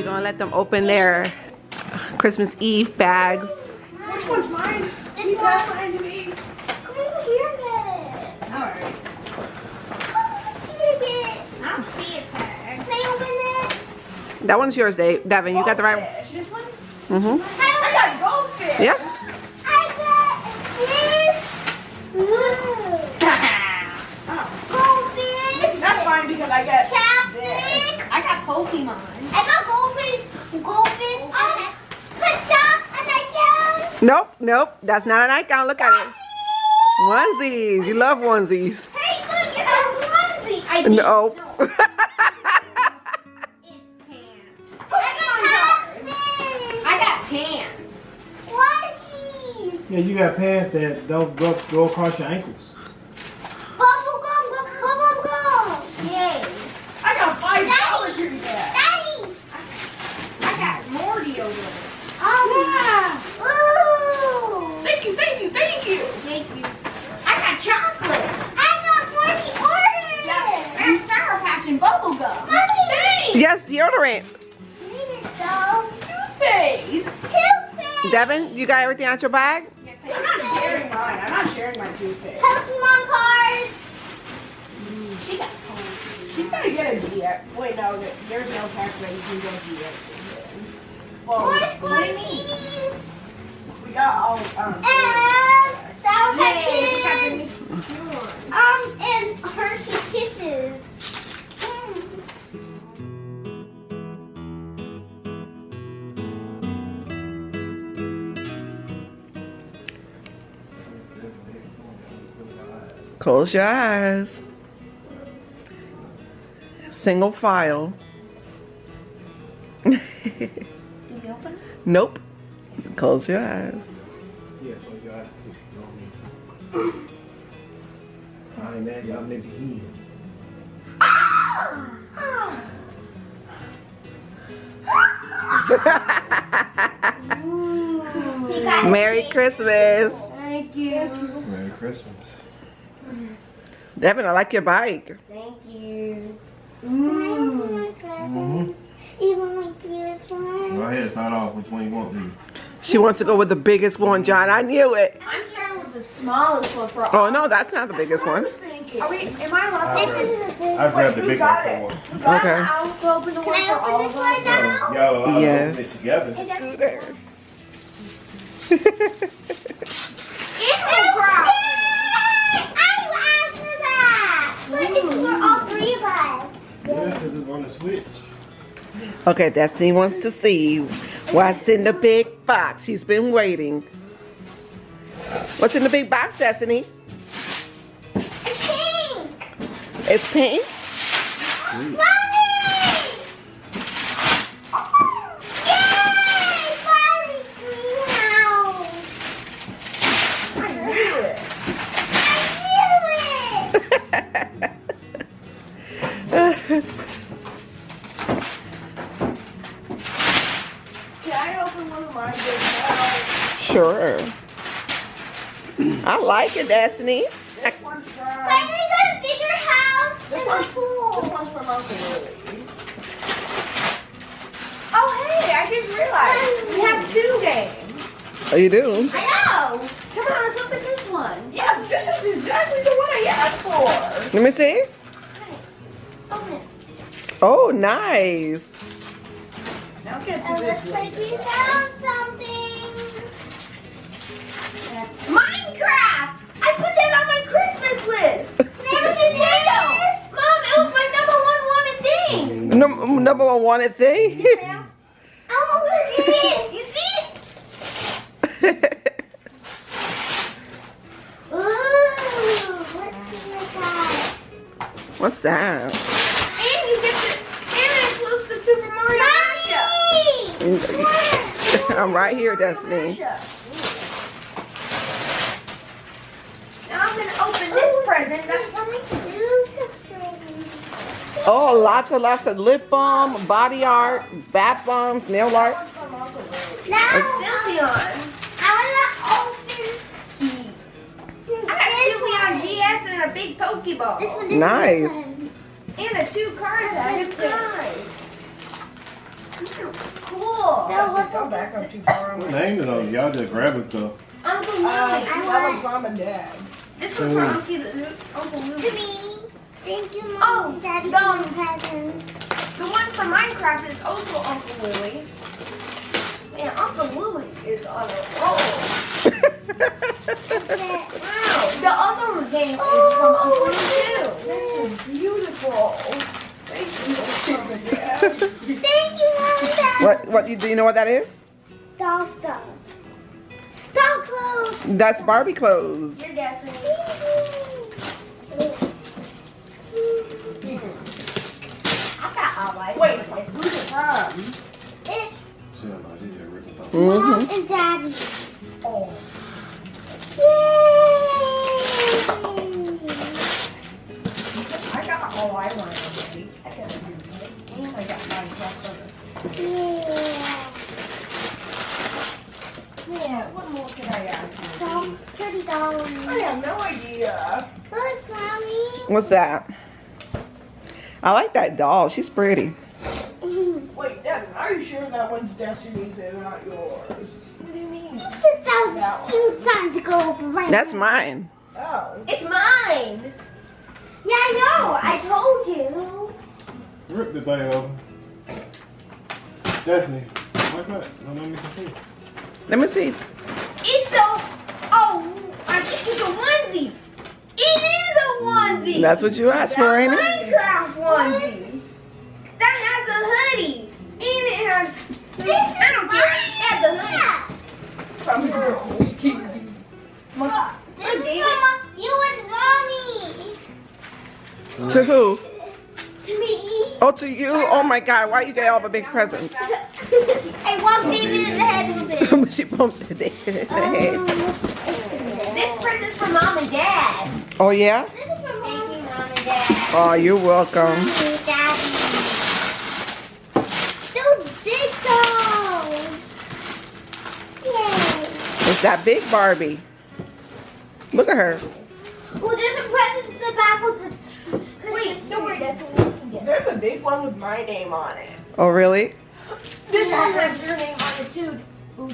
We're gonna let them open their Christmas Eve bags. Which one's mine? This Pass one. mine to me. Come over here and get it. Alright. I don't see it tag. Can I open it? That one's yours, Devin. You got the right one? Goldfish. This one? Mm-hmm. I I got goldfish. Yeah. got this. Ooh. Oh. Goldfish. That's fine because I got Chapstick. I got Pokemon. I got goldfish. Goldfish. I got a nightgown. Nope. That's not a nightgown. Look at it. Onesies. You love onesies. Hey, look at that onesie. I mean, Nope. It's pants. I got I got pants. onesies. Yeah, you got pants that don't go across your ankles. Bubble gum. Yay. I got $5 for that. Daddy. I got more deodorant. Yeah. Ooh. Thank you. Thank you. I got chocolate. I got 40 orders. I got Sour Patch and bubble gum. Mommy. Yes, deodorant. Need it though. Toothpaste. Toothpaste. Devin, you got everything out your bag? I'm not sharing mine. I'm not sharing my toothpaste. Pokemon cards. She got Pokemon. She's gonna get a DX. Wait, no, there's no tax rate. You can get DX. Well, More what do you mean? Squirties. We got all And Sour Yay, we got the Patches. new one. And Hershey Kisses. Close your eyes. Single file. Did you open it? Nope. Close your eyes. Yeah, so you got to. I ain't that y'all nigga here. He got Merry Christmas. Thank you. Merry Christmas. Devin, I like your bike. Thank you. Can I open my presents? Even my cutest one? Go ahead, start off. Which one you want me? She wants to go with the biggest one, John. I knew it. I'm starting with the smallest one for all. Oh, no, that's not the biggest one. Are we? Am I allowed This to? is the big I grabbed the Who big got one it? for Who got Okay. it? I'll open the Can one I for all open of this one us. now? Y'all allowed Yes. to open it together. Is that There. I asked for that! But this is for all three of us. Yeah, because it's on the switch. Okay, Destiny wants to see what's in the big box. She's been waiting. What's in the big box, Destiny? It's pink! It's pink. Mommy! Yay! Barbie greenhouse! I knew it. I knew it! Can I open one of mine big now? Sure. I like it, Destiny. This one's from. Finally got a bigger house This and one's, a pool. this one's from Uncle Willie. Oh, hey, I didn't realize we have 2 games. Oh, you do? I know! Come on, let's open this one. Yes, this is exactly the one I asked for. Let me see. Open it. Oh, nice. Now get to It this looks one. like we found something. Minecraft! I put that on my Christmas list. Nintendo! Mom, it was my number one wanted thing. Number one wanted thing. Oh, you see it? You see it? Ooh, what's that? What's that? And you get the, and it includes the Super Mario mashup. I'm right here, Destiny. Now I'm gonna open this present. That's for me. Oh, lots of lip balm, body art, bath bombs, nail art. Now, Sylveon. I want to open I got Sylveon GX and a big Pokeball. this one. Nice. One. And the 2 cards that I inside. Cool. Go back up too far. What name it on? Y'all just grabbing stuff. Uncle Louie. That was mom and dad. This one's for Uncle To Louie. me. Thank you, Mom. Oh, Daddy, no. for your presents. The one for Minecraft is also Uncle Louie. Man, Uncle Louie is on a roll. Wow. The other game is from Uncle Louie too. This is beautiful. Thank you, mom and dad. Thank you, Mom and Dad. What do you know what that is? Doll stuff. Doll clothes. That's Barbie clothes. Your destiny. I got all right. Wait, who's it from? It's Shit, no, she just ripping stuff. Mom and Daddy. Oh. Yay! I got all I wanted already. I got everything. And I got mine plus other. Yeah. Yeah, what more could I ask you? So pretty dolls. I have no idea. Look, Mommy. What's that? I like that doll. She's pretty. Wait, Devin, are you sure that one's Destiny's and not yours? What do you mean? You said that was cute time to go over right That's now. mine. Oh. It's mine. Yeah, I know. I told you. Rip the thing open. Destiny, what's that? No, let me see. Let me see. It's a. Oh, I think it's a onesie. It is a onesie. That's what you asked for, ain't it? Minecraft onesie. That has a hoodie. And it has. I don't care. It has a hoodie. From who? This is from you and Mommy. To who? To me. Oh, to you? Oh my God! Why you get all the big presents? I walked David in the head with it. She bumped it in the head. This print is for Mom and Dad. Oh yeah? This is from Thank you, Mom and Dad. Oh, you're welcome. Mommy, Daddy. Those big dolls. Yay. It's that big Barbie. Look at her. Oh, there's a present in the back of the. Wait, don't worry, that's what we can get. There's a big one with my name on it. Oh really? This one has your name on it too. Ooh.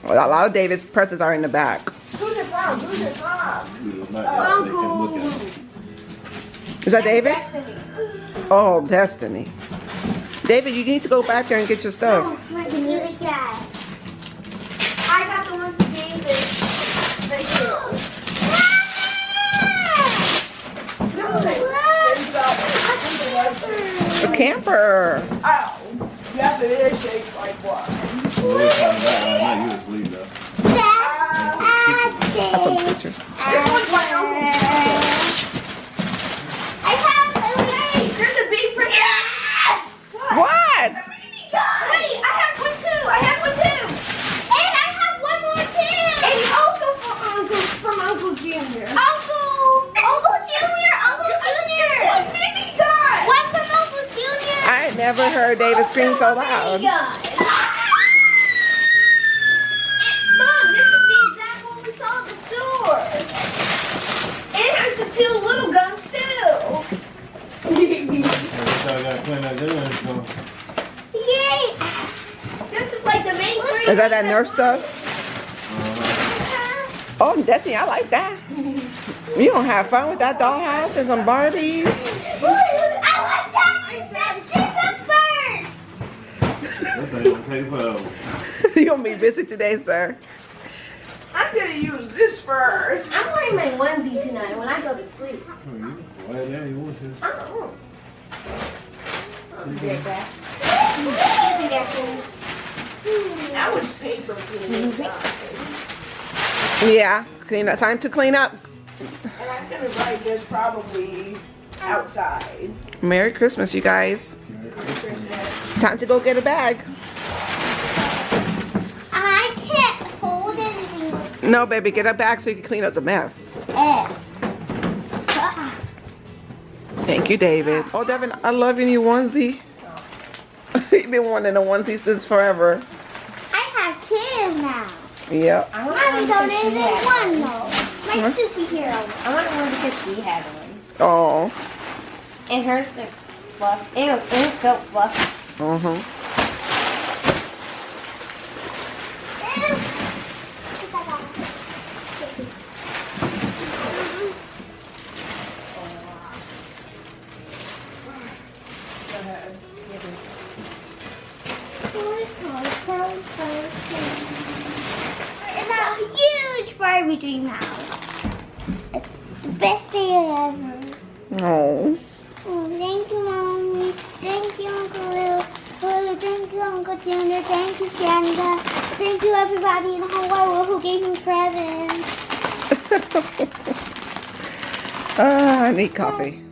Well, a lot of David's presents are in the back. Who's it from? Who's it from? It's not that they can look at it. Is that David's? Destiny. Oh, Destiny. David, you need to go back there and get your stuff. My really cat. I got the one for David. Right here. No, there's that A camper. Oh, yes, it is shaped like one. Well, it's kind of that. I know you was leaving though. That's some pictures. This one's my uncle. I have a Hey, there's a big print. Yes! What? Wait, I have one too. I have one too. and I have one more too. And also from Uncle Junior. Uncle Junior, Uncle Junior. One mini gun. One from Uncle Junior. I ain't never heard David scream so loud. Mini gun. Mom, this is the exact one we saw at the store. And it has the two little guns too. I gotta clean that gun, so. Yay. This is like the main three. Is that Nerf stuff? Oh, Destiny, I like that. You don't have fun with that dollhouse and some Barbies. I want that. This first. That thing gonna take forever. You're gonna be busy today, sir. I'm gonna use this first. I'm wearing my onesie tonight when I go to sleep. Oh, you can wear that you want to. Oh. I'll be right back. Easy, Destiny. That was paper cleaning time. Yeah, clean up. Time to clean up. And I'm gonna write this probably outside. Merry Christmas, you guys. Christmas. Time to go get a bag. I can't hold anything. No, baby, get a bag so you can clean up the mess. Thank you, David. Oh, Devin, I love your new onesie. You've been wanting a onesie since forever. I have two now. Yep. I want I one donated because she had one though. My superhero one. I want one because she had one. Oh. And hers look fluff. It felt fluff. Uh-huh. Barbie dream house. It's the best day ever. Oh. Oh, thank you, Mommy. Thank you, Uncle Lou. Oh, thank you, Uncle Junior. Thank you, Santa. Thank you, everybody in the whole wide world who gave me presents. I need coffee.